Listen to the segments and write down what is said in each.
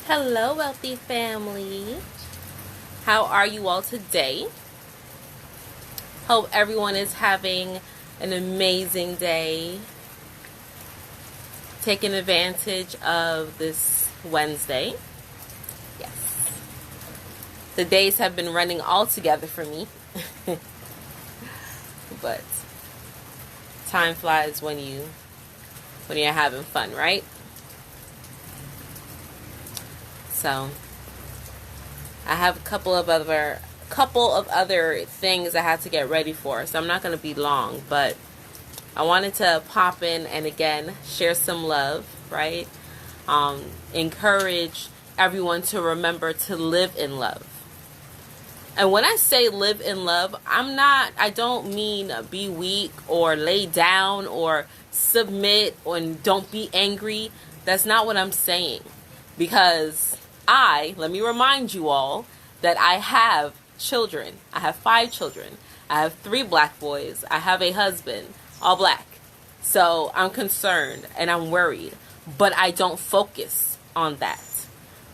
Hello, wealthy family. How are you all today? Hope everyone is having an amazing day. Taking advantage of this Wednesday. Yes. The days have been running all together for me. But time flies when you're having fun, right? So I have a couple of other things I had to get ready for, so I'm not going to be long, but I wanted to pop in and again share some love, right? Encourage everyone to remember to live in love. And when I say live in love, I don't mean be weak or lay down or submit or don't be angry. That's not what I'm saying. Because let me remind you all that I have children. I have 5 children. I have 3 black boys. I have a husband, all black. So I'm concerned and I'm worried, but I don't focus on that.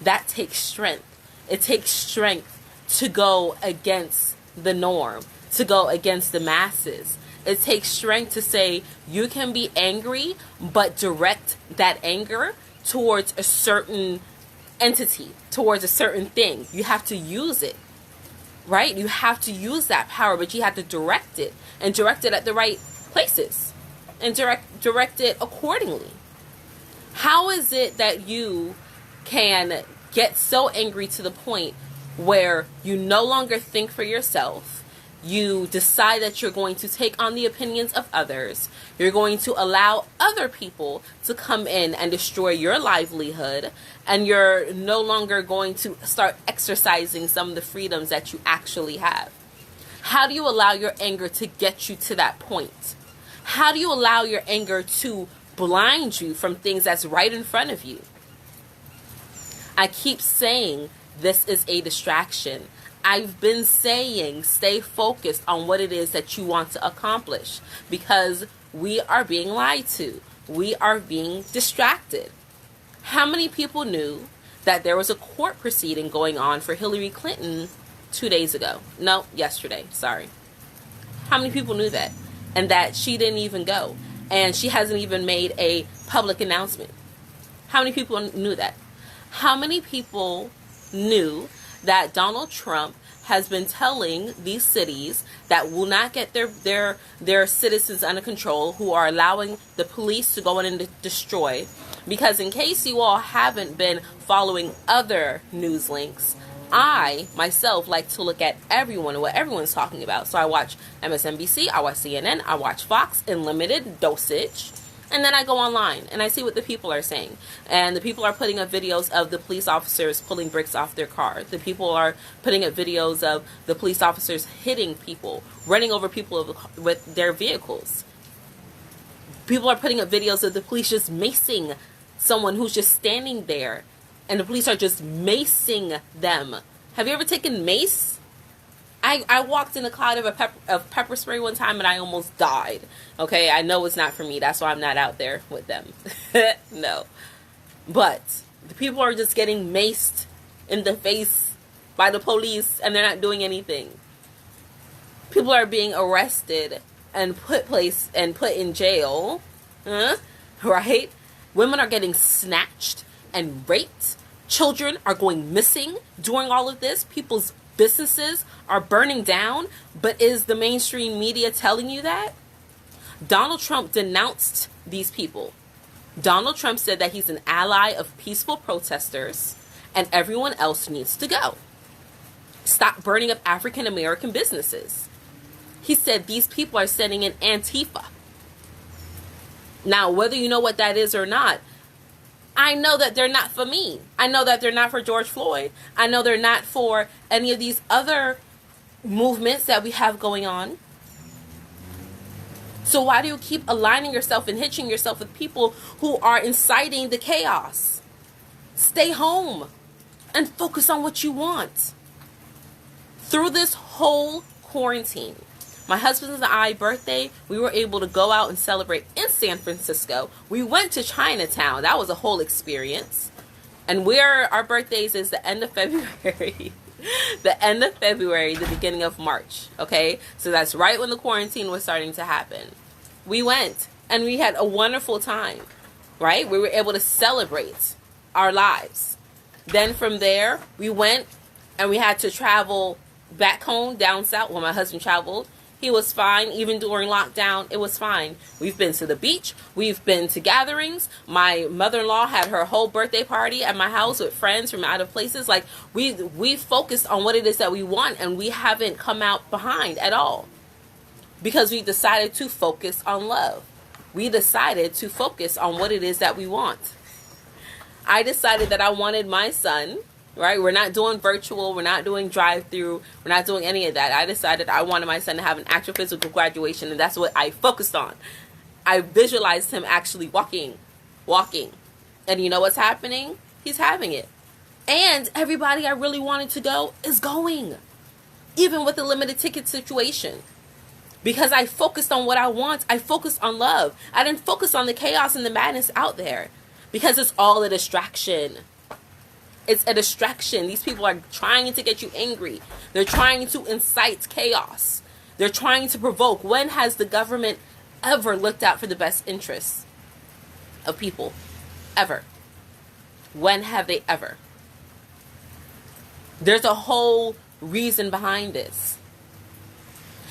That takes strength. It takes strength to go against the norm, to go against the masses. It takes strength to say you can be angry, but direct that anger towards a certain entity, towards a certain thing. You have to use it, right? You have to use that power, but you have to direct it and direct it at the right places and direct it accordingly. How is it that you can get so angry to the point where you no longer think for yourself? You decide that you're going to take on the opinions of others. You're going to allow other people to come in and destroy your livelihood. And you're no longer going to start exercising some of the freedoms that you actually have. How do you allow your anger to get you to that point? How do you allow your anger to blind you from things that's right in front of you? I keep saying this is a distraction. I've been saying stay focused on what it is that you want to accomplish, because we are being lied to. We are being distracted. How many people knew that there was a court proceeding going on for Hillary Clinton 2 days ago? No, yesterday. Sorry. How many people knew that? And that she didn't even go. And she hasn't even made a public announcement. How many people knew that? How many people knew that Donald Trump has been telling these cities that will not get their citizens under control, who are allowing the police to go in and destroy? Because in case you all haven't been following other news links, I myself like to look at everyone, what everyone's talking about. So I watch MSNBC, I watch CNN, I watch Fox in limited dosage. And then I go online and I see what the people are saying. And the people are putting up videos of the police officers pulling bricks off their car. The people are putting up videos of the police officers hitting people, running over people with their vehicles. People are putting up videos of the police just macing someone who's just standing there. And the police are just macing them. Have you ever taken mace? I walked in a cloud of pepper spray one time and I almost died. Okay, I know it's not for me. That's why I'm not out there with them. No. But the people are just getting maced in the face by the police and they're not doing anything. People are being arrested and put in jail. Right? Women are getting snatched and raped. Children are going missing during all of this. People's businesses are burning down, but is the mainstream media telling you that? Donald Trump denounced these people. Donald Trump said that he's an ally of peaceful protesters and everyone else needs to go. Stop burning up African American businesses. He said these people are sending in Antifa. Now, whether you know what that is or not, I know that they're not for me. I know that they're not for George Floyd. I know they're not for any of these other movements that we have going on. So why do you keep aligning yourself and hitching yourself with people who are inciting the chaos? Stay home and focus on what you want. Through this whole quarantine, my husband and I's birthday, we were able to go out and celebrate in San Francisco. We went to Chinatown. That was a whole experience. And our birthdays is the end of February. The end of February, the beginning of March. Okay? So that's right when the quarantine was starting to happen. We went and we had a wonderful time. Right? We were able to celebrate our lives. Then from there, we went and we had to travel back home down south. When my husband traveled, he was fine. Even during lockdown, it was fine. We've been to the beach. We've been to gatherings. My mother-in-law had her whole birthday party at my house with friends from out of places. Like, we focused on what it is that we want, and we haven't come out behind at all. Because we decided to focus on love. We decided to focus on what it is that we want. I decided that I wanted my son, right? We're not doing virtual. We're not doing drive-through. We're not doing any of that. I decided I wanted my son to have an actual physical graduation, and that's what I focused on. I visualized him actually walking. And you know what's happening? He's having it. And everybody I really wanted to go is going. Even with the limited ticket situation. Because I focused on what I want. I focused on love. I didn't focus on the chaos and the madness out there. Because it's all a distraction. It's a distraction. These people are trying to get you angry. They're trying to incite chaos. They're trying to provoke. When has the government ever looked out for the best interests of people? Ever. When have they ever? There's a whole reason behind this.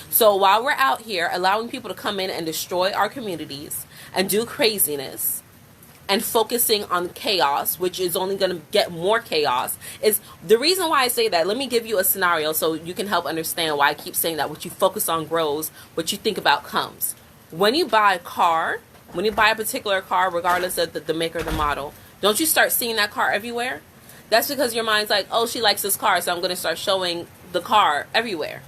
So while we're out here allowing people to come in and destroy our communities and do craziness and focusing on chaos, which is only going to get more chaos, is the reason why I say that. Let me give you a scenario so you can help understand why I keep saying that. What you focus on grows, what you think about comes. When you buy a car, when you buy a particular car, regardless of the make or the model, don't you start seeing that car everywhere? That's because your mind's like, oh, she likes this car, so I'm going to start showing the car everywhere.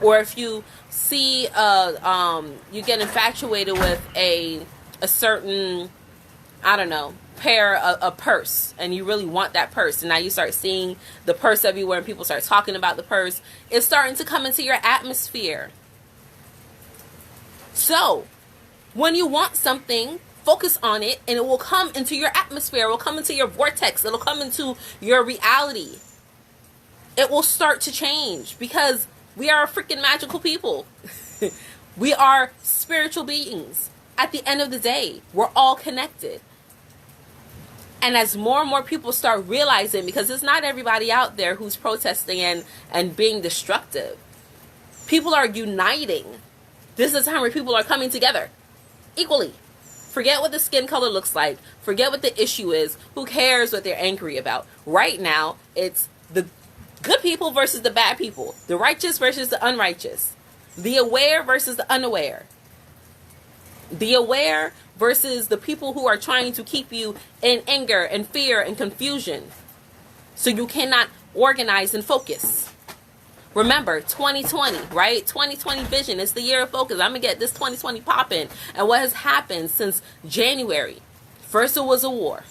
Or if you see, you get infatuated with a certain, I don't know, a purse, and you really want that purse, and now you start seeing the purse everywhere, and people start talking about the purse. It's starting to come into your atmosphere. So, when you want something, focus on it, and it will come into your atmosphere. It will come into your vortex. It'll come into your reality. It will start to change, because we are freaking magical people. We are spiritual beings. At the end of the day, we're all connected. And as more and more people start realizing, because it's not everybody out there who's protesting and being destructive. People are uniting. This is a time where people are coming together equally. Forget what the skin color looks like. Forget what the issue is. Who cares what they're angry about? Right now, it's the good people versus the bad people. The righteous versus the unrighteous. The aware versus the unaware. The aware versus the people who are trying to keep you in anger and fear and confusion. So you cannot organize and focus. Remember, 2020, right? 2020 vision. It's the year of focus. I'm going to get this 2020 popping. And what has happened since January? First it was a war.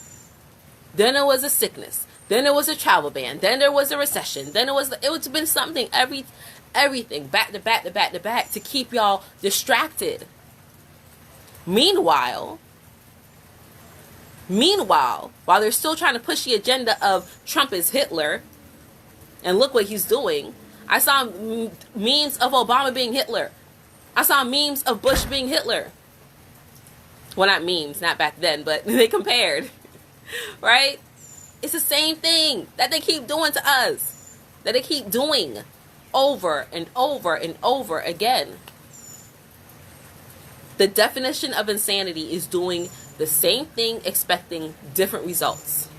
Then it was a sickness. Then there was a travel ban. Then there was a recession. Then it's been something, everything back to back to back to back to keep y'all distracted. Meanwhile, while they're still trying to push the agenda of Trump is Hitler, and look what he's doing. I saw memes of Obama being Hitler. I saw memes of Bush being Hitler. Well, not memes, not back then, but they compared. Right? It's the same thing that they keep doing to us. That they keep doing over and over and over again. The definition of insanity is doing the same thing, expecting different results.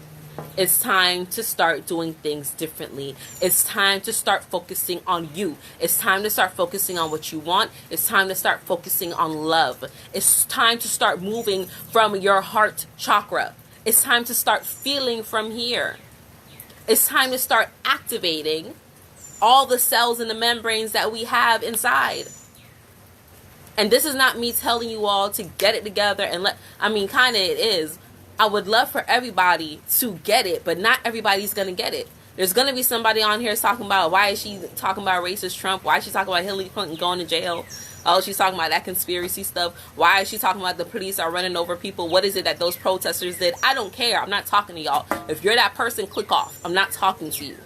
It's time to start doing things differently. It's time to start focusing on you. It's time to start focusing on what you want. It's time to start focusing on love. It's time to start moving from your heart chakra. It's time to start feeling from here. It's time to start activating all the cells and the membranes that we have inside. And this is not me telling you all to get it together and kind of it is. I would love for everybody to get it, but not everybody's going to get it. There's going to be somebody on here talking about, why is she talking about racist Trump? Why is she talking about Hillary Clinton going to jail? Oh, she's talking about that conspiracy stuff. Why is she talking about the police are running over people? What is it that those protesters did? I don't care. I'm not talking to y'all. If you're that person, click off. I'm not talking to you.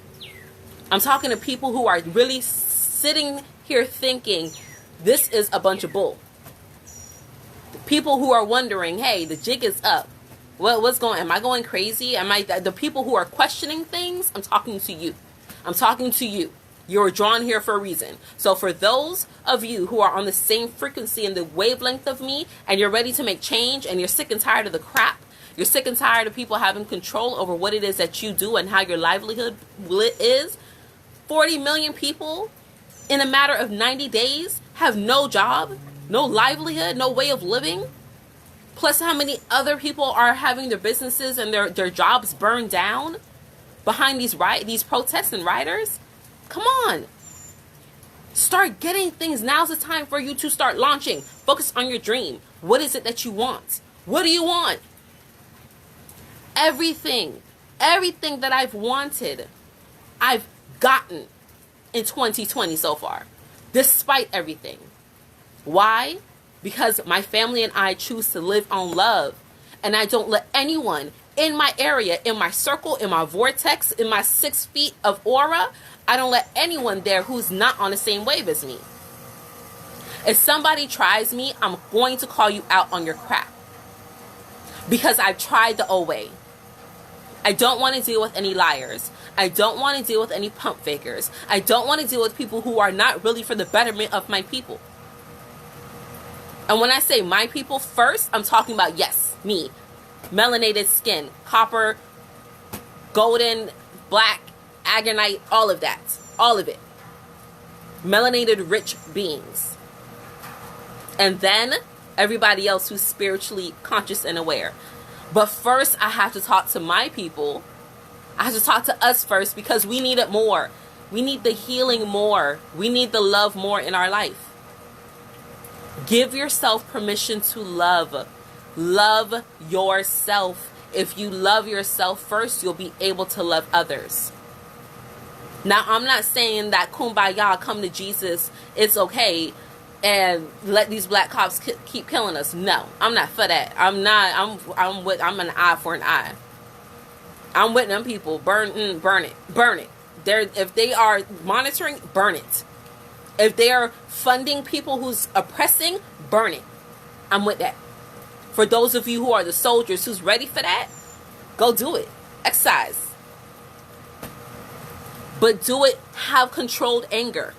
I'm talking to people who are really sitting here thinking this is a bunch of bull. People who are wondering, hey, the jig is up. What's going? Am I going crazy? Am I the people who are questioning things? I'm talking to you. I'm talking to you. You're drawn here for a reason. So for those of you who are on the same frequency and the wavelength of me, and you're ready to make change, and you're sick and tired of the crap, you're sick and tired of people having control over what it is that you do and how your livelihood is, 40 million people in a matter of 90 days have no job, no livelihood, no way of living. Plus how many other people are having their businesses and their jobs burned down behind these protests and rioters. Come on. Start getting things. Now's the time for you to start launching. Focus on your dream. What is it that you want? What do you want? Everything that I've wanted, I've gotten in 2020 so far, despite everything. Why? Because my family and I choose to live on love, and I don't let anyone in my area, in my circle, in my vortex, in my 6 feet of aura, I don't let anyone there who's not on the same wave as me. If somebody tries me, I'm going to call you out on your crap, because I've tried the old way. I don't want to deal with any liars. I don't want to deal with any pump fakers. I don't want to deal with people who are not really for the betterment of my people. And when I say my people first, I'm talking about, yes, me. Melanated skin, copper, golden, black, agonite, all of that. All of it. Melanated rich beings. And then everybody else who's spiritually conscious and aware. But first, I have to talk to my people. I have to talk to us first, because we need it more. We need the healing more. We need the love more in our life. Give yourself permission to love. Love yourself. If you love yourself first, you'll be able to love others. Now, I'm not saying that kumbaya, come to Jesus, it's okay, and let these black cops keep killing us. No, I'm not for that. I'm an eye for an eye. I'm with them people. Burn it. If they are monitoring, burn it. If they are funding people who's oppressing, burn it. I'm with that. For those of you who are the soldiers who's ready for that, go do it. Exercise. But do it, have controlled anger.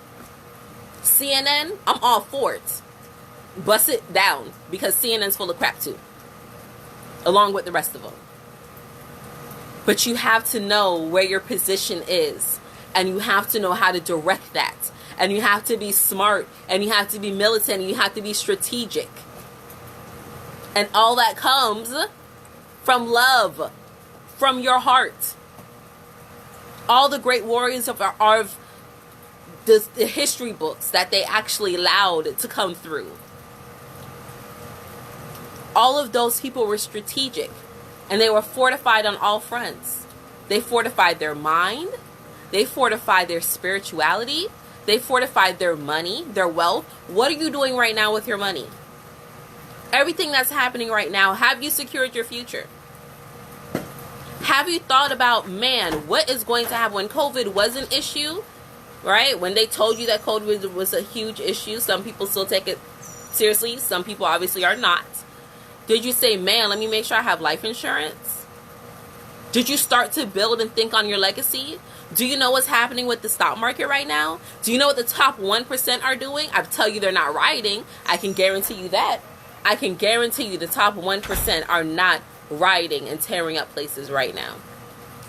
CNN, I'm all for it. Bust it down, because CNN's full of crap too, along with the rest of them. But you have to know where your position is, and you have to know how to direct that. And you have to be smart, and you have to be militant, and you have to be strategic. And all that comes from love, from your heart. All the great warriors of the history books that they actually allowed to come through. All of those people were strategic, and they were fortified on all fronts. They fortified their mind. They fortified their spirituality. They fortified their money, their wealth. What are you doing right now with your money? Everything that's happening right now, have you secured your future? Have you thought about, man, what is going to happen when COVID was an issue, right? When they told you that COVID was a huge issue, some people still take it seriously. Some people obviously are not. Did you say, man, let me make sure I have life insurance? Did you start to build and think on your legacy? Do you know what's happening with the stock market right now? Do you know what the top 1% are doing? I tell you they're not rioting. I can guarantee you that. I can guarantee you the top 1% are not rioting and tearing up places right now.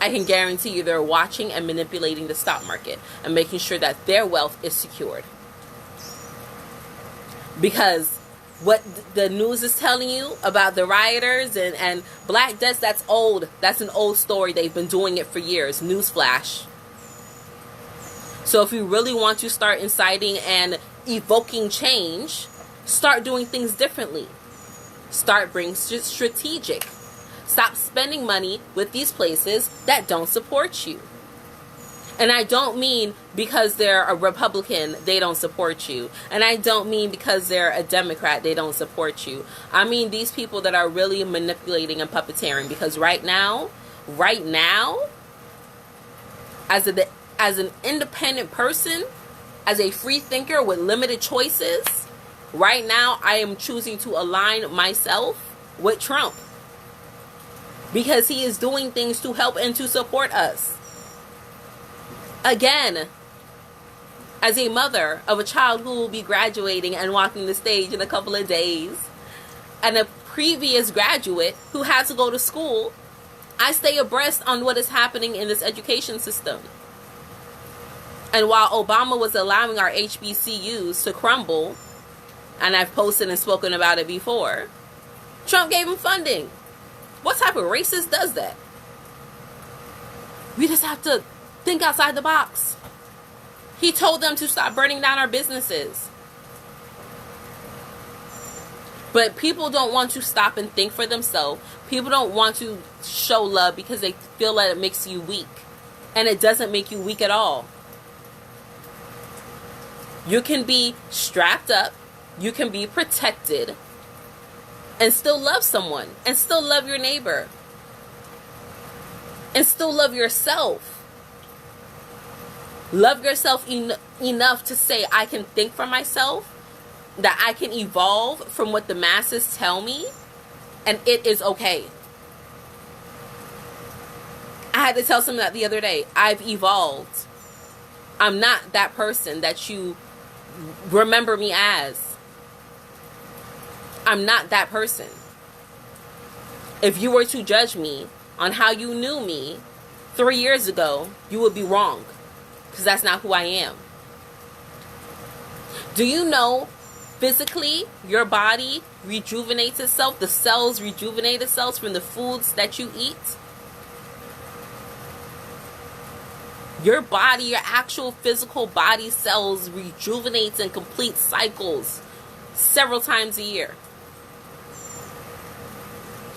I can guarantee you they're watching and manipulating the stock market and making sure that their wealth is secured. Because what the news is telling you about the rioters and Black Deaths, that's old. That's an old story. They've been doing it for years. Newsflash. So if you really want to start inciting and evoking change, start doing things differently. Start being strategic. Stop spending money with these places that don't support you. And I don't mean because they're a Republican, they don't support you. And I don't mean because they're a Democrat, they don't support you. I mean these people that are really manipulating and puppeteering. Because right now, as an independent person, as a free thinker with limited choices, right now I am choosing to align myself with Trump. Because he is doing things to help and to support us. Again, as a mother of a child who will be graduating and walking the stage in a couple of days, and a previous graduate who had to go to school, I stay abreast on what is happening in this education system. And while Obama was allowing our HBCUs to crumble, and I've posted and spoken about it before, Trump gave him funding. What type of racist does that? We just have to think outside the box. He told them to stop burning down our businesses. But people don't want to stop and think for themselves. People don't want to show love because they feel that it makes you weak. And it doesn't make you weak at all. You can be strapped up. You can be protected. And still love someone. And still love your neighbor. And still love yourself. Love yourself enough to say, I can think for myself, that I can evolve from what the masses tell me, and it is okay. I had to tell someone that the other day. I've evolved. I'm not that person that you remember me as. I'm not that person. If you were to judge me on how you knew me 3 years ago, you would be wrong. Because that's not who I am. Do you know physically your body rejuvenates itself? The cells rejuvenate itself from the foods that you eat. Your body, your actual physical body cells rejuvenates and complete cycles several times a year.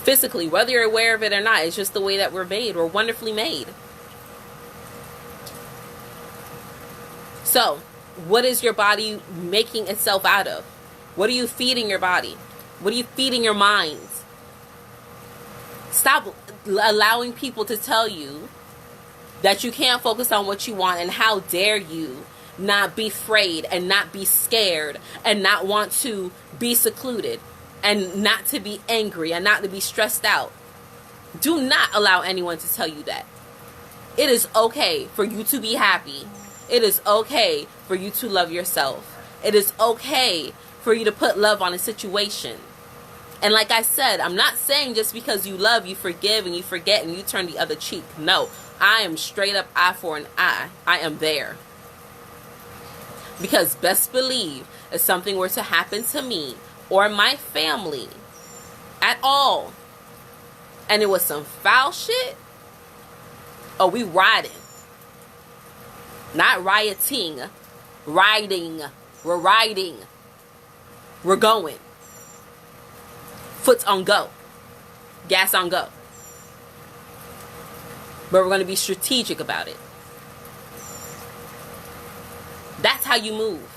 Physically, whether you're aware of it or not, it's just the way that we're made. We're wonderfully made. So, what is your body making itself out of? What are you feeding your body? What are you feeding your mind? Stop allowing people to tell you that you can't focus on what you want, and how dare you not be afraid and not be scared and not want to be secluded and not to be angry and not to be stressed out. Do not allow anyone to tell you that. It is okay for you to be happy. It is okay for you to love yourself. It is okay for you to put love on a situation. And like I said, I'm not saying just because you love, you forgive and you forget and you turn the other cheek. No, I am straight up eye for an eye. I am there. Because best believe if something were to happen to me or my family at all, and it was some foul shit, oh, we riding. Not rioting. Riding. We're riding. We're going. Foot on go. Gas on go. But we're going to be strategic about it. That's how you move.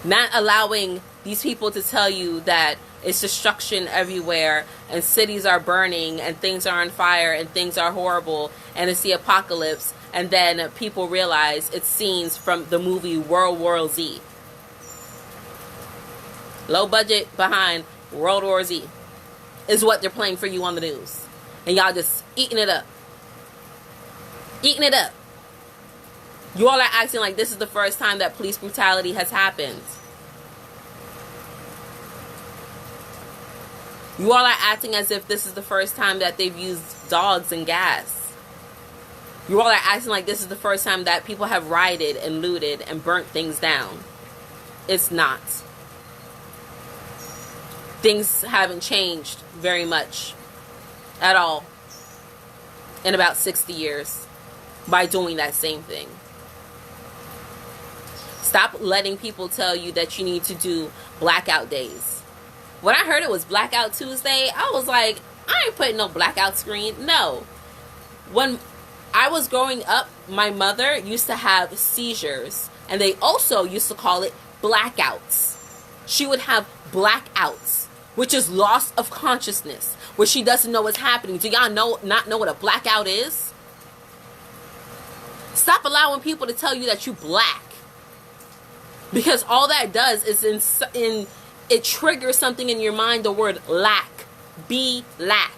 Not allowing these people to tell you that it's destruction everywhere and cities are burning and things are on fire and things are horrible and it's the apocalypse, and then people realize it's scenes from the movie World War Z. Low budget behind World War Z is what they're playing for you on the news. And y'all just eating it up. Eating it up. You all are acting like this is the first time that police brutality has happened. You all are acting as if this is the first time that they've used dogs and gas. You all are acting like this is the first time that people have rioted and looted and burnt things down. It's not. Things haven't changed very much at all in about 60 years by doing that same thing. Stop letting people tell you that you need to do blackout days. When I heard it was Blackout Tuesday, I was like, I ain't putting no blackout screen. No. When I was growing up, my mother used to have seizures, and they also used to call it blackouts. She would have blackouts, which is loss of consciousness, where she doesn't know what's happening. Do y'all not know what a blackout is? Stop allowing people to tell you that you black. Because all that does is it triggers something in your mind, the word lack. Be lack.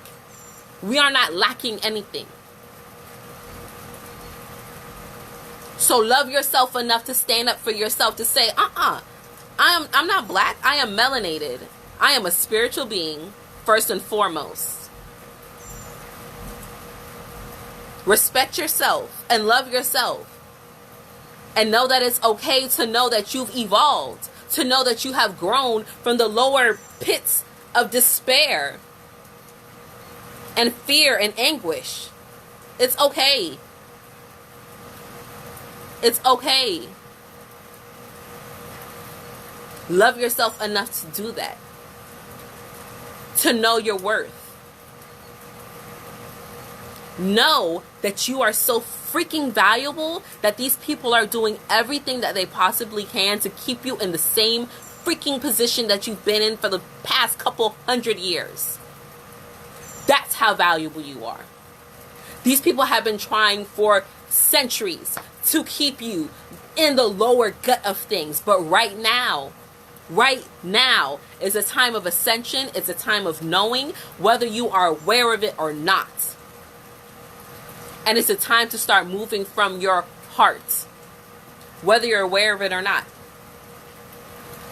We are not lacking anything. So love yourself enough to stand up for yourself, to say, I'm not black. I am melanated. I am a spiritual being, first and foremost. Respect yourself and love yourself. And know that it's okay to know that you've evolved. To know that you have grown from the lower pits of despair and fear and anguish. It's okay. It's okay. Love yourself enough to do that. To know your worth. Know that you are so freaking valuable that these people are doing everything that they possibly can to keep you in the same freaking position that you've been in for the past couple 100 years. That's how valuable you are. These people have been trying for centuries to keep you in the lower gut of things. But right now is a time of ascension. It's a time of knowing, whether you are aware of it or not. And it's a time to start moving from your heart, whether you're aware of it or not.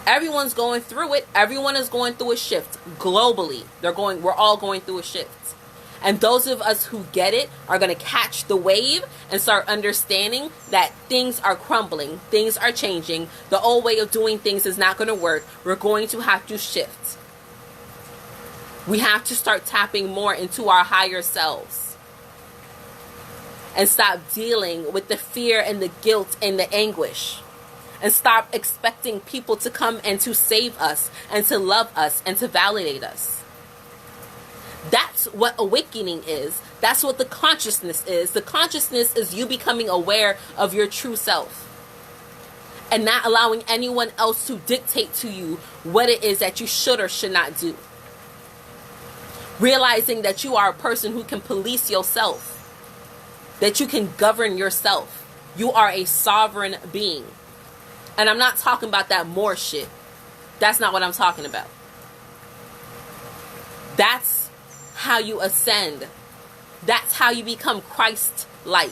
Everyone's going through it. Everyone is going through a shift globally. We're all going through a shift. And those of us who get it are going to catch the wave and start understanding that things are crumbling. Things are changing. The old way of doing things is not going to work. We're going to have to shift. We have to start tapping more into our higher selves. And stop dealing with the fear and the guilt and the anguish. And stop expecting people to come and to save us and to love us and to validate us. That's what awakening is. That's what the consciousness is. The consciousness is you becoming aware of your true self. And not allowing anyone else to dictate to you what it is that you should or should not do. Realizing that you are a person who can police yourself. That you can govern yourself. You are a sovereign being. And I'm not talking about that more shit. That's not what I'm talking about. That's how you ascend. That's how you become Christ-like.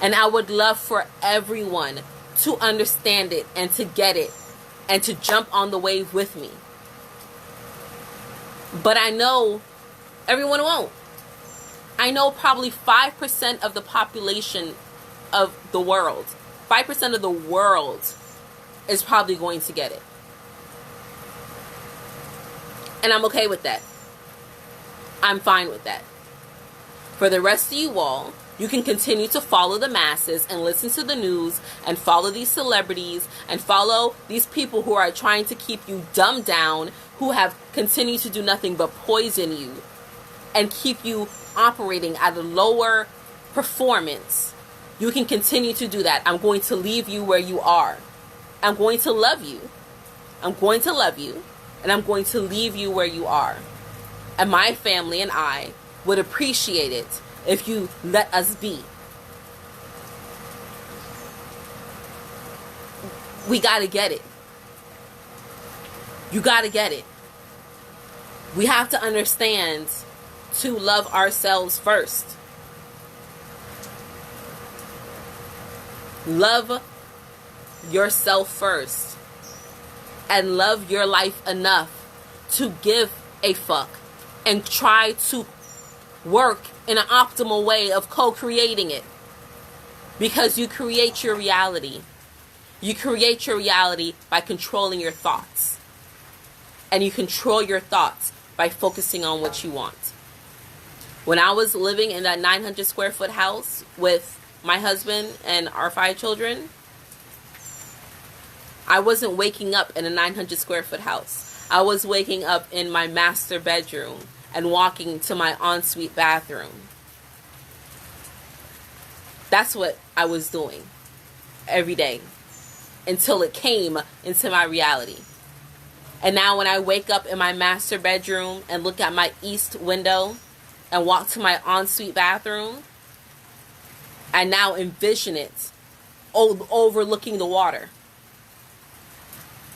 And I would love for everyone to understand it and to get it and to jump on the wave with me. But I know everyone won't. I know probably 5% of the population of the world, 5% of the world is probably going to get it. And I'm okay with that. I'm fine with that. For the rest of you all, you can continue to follow the masses and listen to the news and follow these celebrities and follow these people who are trying to keep you dumbed down, who have continued to do nothing but poison you and keep you operating at a lower performance. You can continue to do that. I'm going to leave you where you are. I'm going to love you. I'm going to love you. And I'm going to leave you where you are. And my family and I would appreciate it if you let us be. We got to get it. You got to get it. We have to understand to love ourselves first. Love yourself first. And love your life enough to give a fuck. And try to work in an optimal way of co-creating it. Because you create your reality. You create your reality by controlling your thoughts. And you control your thoughts by focusing on what you want. When I was living in that 900 square foot house with my husband and our 5 children, I wasn't waking up in a 900 square foot house. I was waking up in my master bedroom and walking to my ensuite bathroom. That's what I was doing every day until it came into my reality. And now when I wake up in my master bedroom and look at my east window and walk to my ensuite bathroom, I now envision it overlooking the water.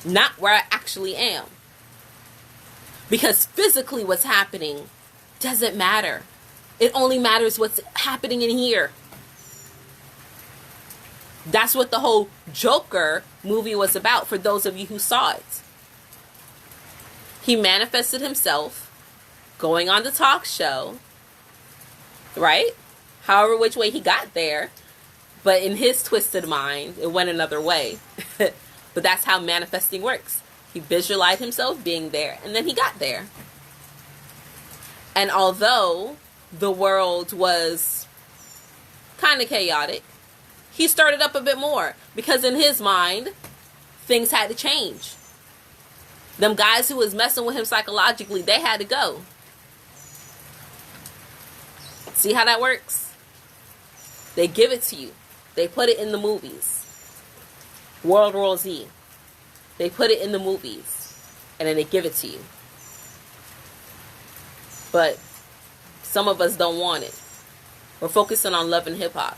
Not where I actually am. Because physically what's happening doesn't matter. It only matters what's happening in here. That's what the whole Joker movie was about, for those of you who saw it. He manifested himself going on the talk show, right? However which way he got there. But in his twisted mind, it went another way. But that's how manifesting works. He visualized himself being there, and then he got there. And although the world was kind of chaotic, he started up a bit more. Because in his mind, things had to change. Them guys who was messing with him psychologically, they had to go. See how that works? They give it to you. They put it in the movies. World War Z. They put it in the movies. And then they give it to you. But some of us don't want it. We're focusing on love and hip-hop.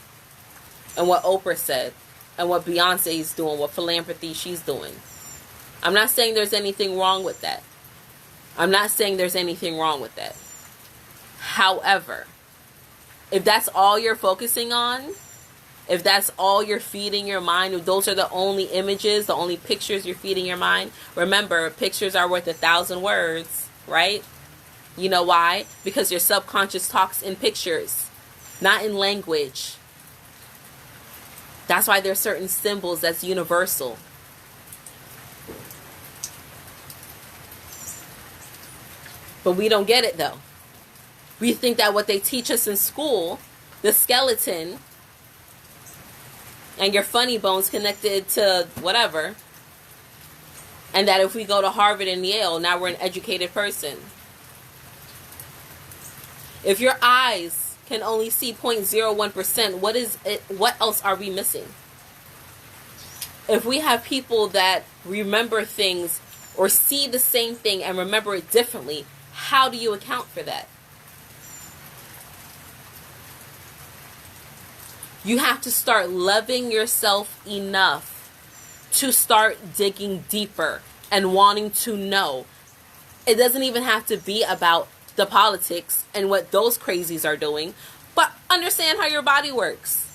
And what Oprah said. And what Beyonce's doing. What philanthropy she's doing. I'm not saying there's anything wrong with that. I'm not saying there's anything wrong with that. However, if that's all you're focusing on, if that's all you're feeding your mind, if those are the only images, the only pictures you're feeding your mind, remember, pictures are worth 1,000 words, right? You know why? Because your subconscious talks in pictures, not in language. That's why there's certain symbols that's universal. But we don't get it though. We think that what they teach us in school, the skeleton, and your funny bones connected to whatever, and that if we go to Harvard and Yale, now we're an educated person. If your eyes can only see 0.01%, what is it? What else are we missing? If we have people that remember things or see the same thing and remember it differently, how do you account for that? You have to start loving yourself enough to start digging deeper and wanting to know. It doesn't even have to be about the politics and what those crazies are doing, but understand how your body works.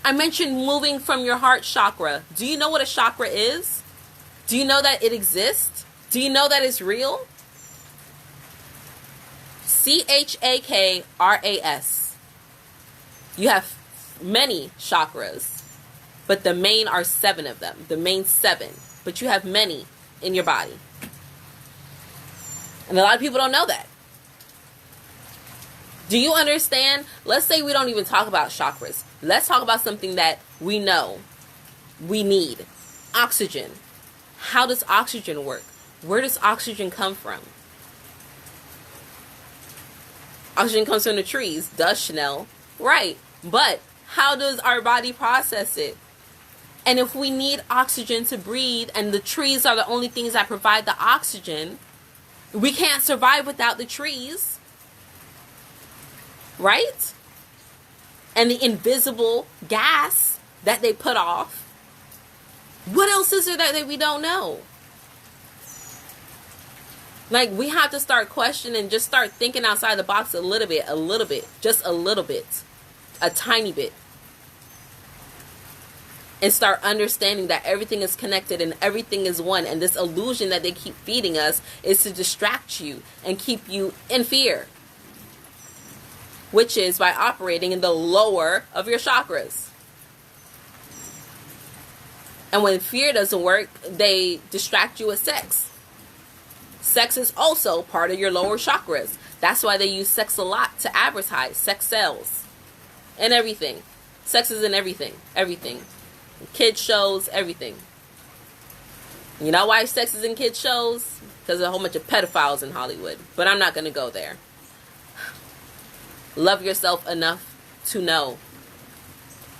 I mentioned moving from your heart chakra. Do you know what a chakra is? Do you know that it exists? Do you know that it's real? CHAKRAS. You have many chakras, but the main are 7 of them. The main 7. But you have many in your body. And a lot of people don't know that. Do you understand? Let's say we don't even talk about chakras. Let's talk about something that we know we need. Oxygen. How does oxygen work? Where does oxygen come from? Oxygen comes from the trees. Does Chanel? Right. But how does our body process it? And if we need oxygen to breathe, and the trees are the only things that provide the oxygen, we can't survive without the trees. Right? And the invisible gas that they put off. What else is there that we don't know? Like, we have to start questioning, just start thinking outside the box a little bit, just a little bit, a tiny bit. And start understanding that everything is connected and everything is one. And this illusion that they keep feeding us is to distract you and keep you in fear. Which is by operating in the lower of your chakras. And when fear doesn't work, they distract you with sex. Sex is also part of your lower chakras. That's why they use sex a lot to advertise. Sex sells. And everything. Sex is in everything. Everything. Kids shows, everything. You know why sex is in kids shows? Because there's a whole bunch of pedophiles in Hollywood. But I'm not going to go there. Love yourself enough to know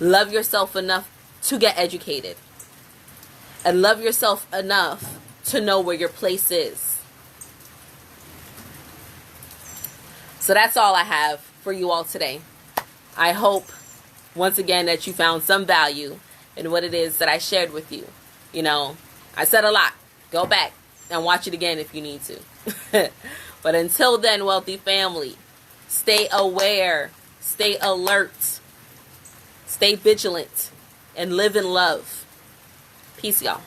Love yourself enough to get educated. And love yourself enough to know where your place is. So that's all I have for you all today. I hope, once again, that you found some value in what it is that I shared with you. You know, I said a lot. Go back and watch it again if you need to. But until then, wealthy family, stay aware, stay alert, stay vigilant, and live in love. Peace, y'all.